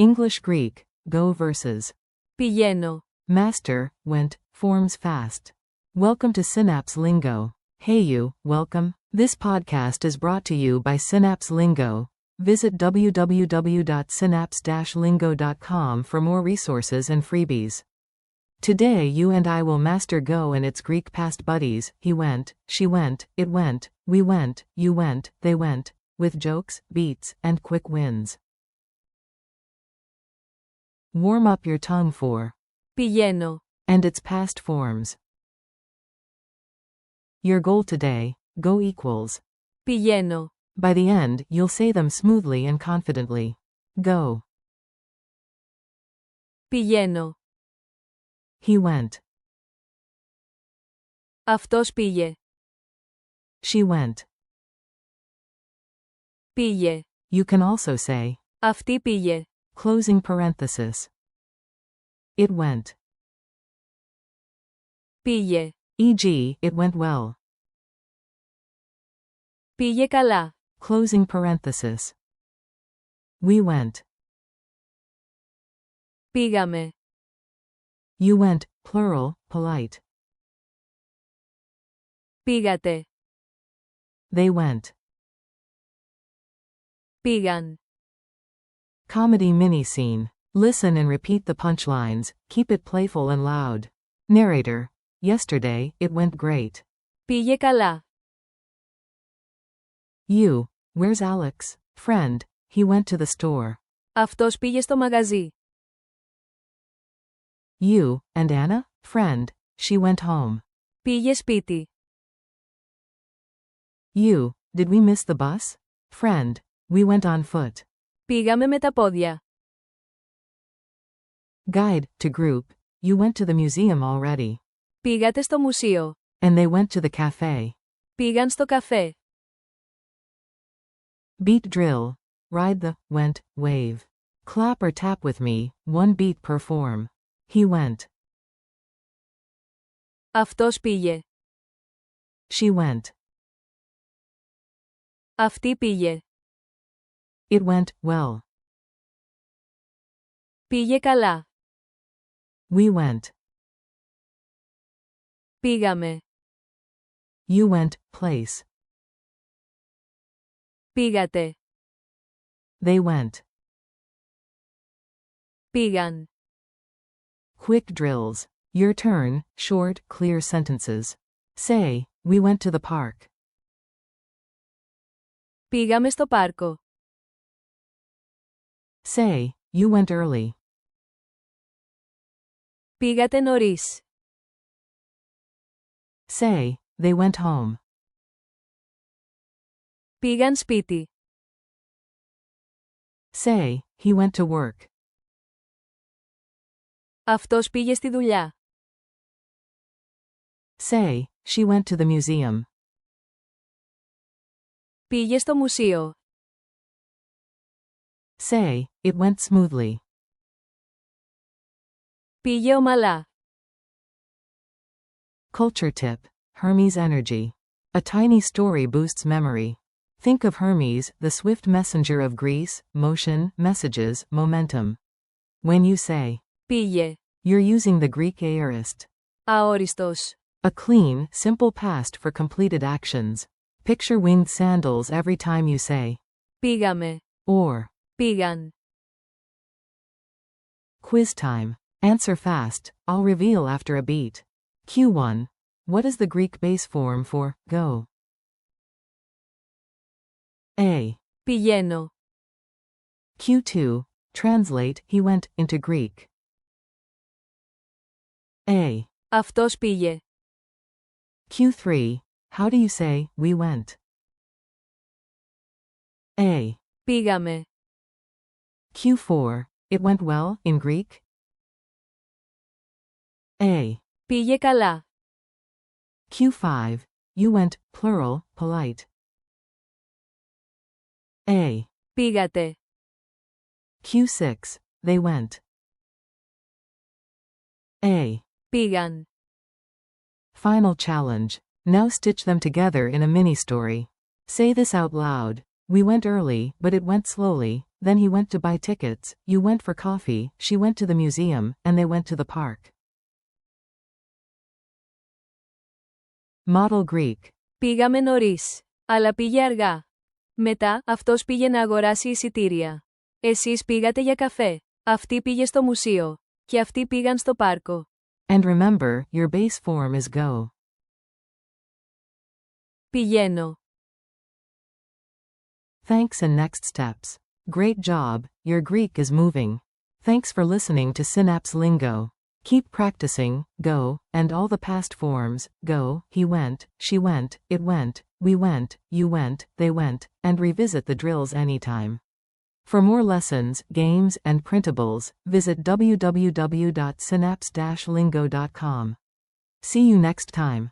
English Greek, go versus. Πήγαινω. Master, went, forms fast. Welcome to Synapse Lingo. Hey you, welcome. This podcast is brought to you by Synapse Lingo. Visit www.synapse-lingo.com for more resources and freebies. Today you and I will master go and its Greek past buddies, he went, she went, it went, we went, you went, they went, with jokes, beats, and quick wins. Warm up your tongue for Πήγαινω. and its past forms. Your goal today, go equals. Πήγαινω. By the end, you'll say them smoothly and confidently. Go. Πήγαινω. He went. Αυτός πήγε. She went. Πήγε. You can also say, Αυτή πήγε. closing parenthesis. It went. Πήγε. E.g., it went well. Πήγε καλά. Closing parenthesis. We went. Πήγαμε. You went, plural, polite. Πήγατε. They went. Πήγαν. Comedy mini scene. Listen and repeat the punchlines, keep it playful and loud. Narrator. Yesterday, it went great. Πήγε καλά. You. Where's Alex? Friend. He went to the store. Αυτός πήγε στο μαγαζί. You. And Anna? Friend. She went home. Πήγε σπίτι. You. Did we miss the bus? Friend. We went on foot. Πήγαμε με τα πόδια. Guide, to group. You went to the museum already. Πήγατε στο μουσείο. And they went to the cafe. Πήγαν στο καφέ. Beat drill. Ride the, went, wave. Clap or tap with me, one beat per form. He went. Αυτός πήγε. She went. Αυτή πήγε. It went, well. Πήγε καλά. We went. Πήγαμε. You went, place. Πήγατε. They went. Πήγαν. Quick drills. Your turn, short, clear sentences. Say, we went to the park. Πήγαμε στο πάρκο. Say, you went early. Πήγατε νωρίς. Say, they went home. Πήγαν σπίτι. Say, he went to work. Αυτός πήγε στη δουλειά. Say, she went to the museum. Πήγε στο μουσείο. Say, it went smoothly. Πήγε ομαλά. Culture tip. Hermes energy. A tiny story boosts memory. Think of Hermes, the swift messenger of Greece, motion, messages, momentum. When you say, Πήγε. you're using the Greek aorist. Αόριστος. A clean, simple past for completed actions. Picture winged sandals every time you say, Πήγαμε. or. Πήγαν. Quiz time. Answer fast, I'll reveal after a beat. Q1. What is the Greek base form for go? A. Πηγαίνω. Q2. Translate, he went, into Greek. A. Αυτός πήγε. Q3. How do you say, we went? A. Πήγαμε. Q4. It went well, in Greek? A. Πήγε καλά. Q5. You went, plural, polite. A. Πήγατε. Q6. They went. A. Πήγαν. Final challenge. Now stitch them together in a mini story. Say this out loud. We went early, but it went slowly. then he went to buy tickets, you went for coffee, she went to the museum, and they went to the park. Model Greek. Πήγαμε νωρίς. Αλλά πήγε αργά. Μετά, αυτός πήγε να αγοράσει εισιτήρια. Εσείς πήγατε για καφέ. Αυτή πήγε στο μουσείο. Και αυτοί πήγαν στο πάρκο. And remember, your base form is go. Πήγαινω. Thanks and next steps. Great job, your Greek is moving. Thanks for listening to Synapse Lingo. Keep practicing, go, and all the past forms, go, he went, she went, it went, we went, you went, they went, and revisit the drills anytime. For more lessons, games, and printables, visit www.synapse-lingo.com. See you next time.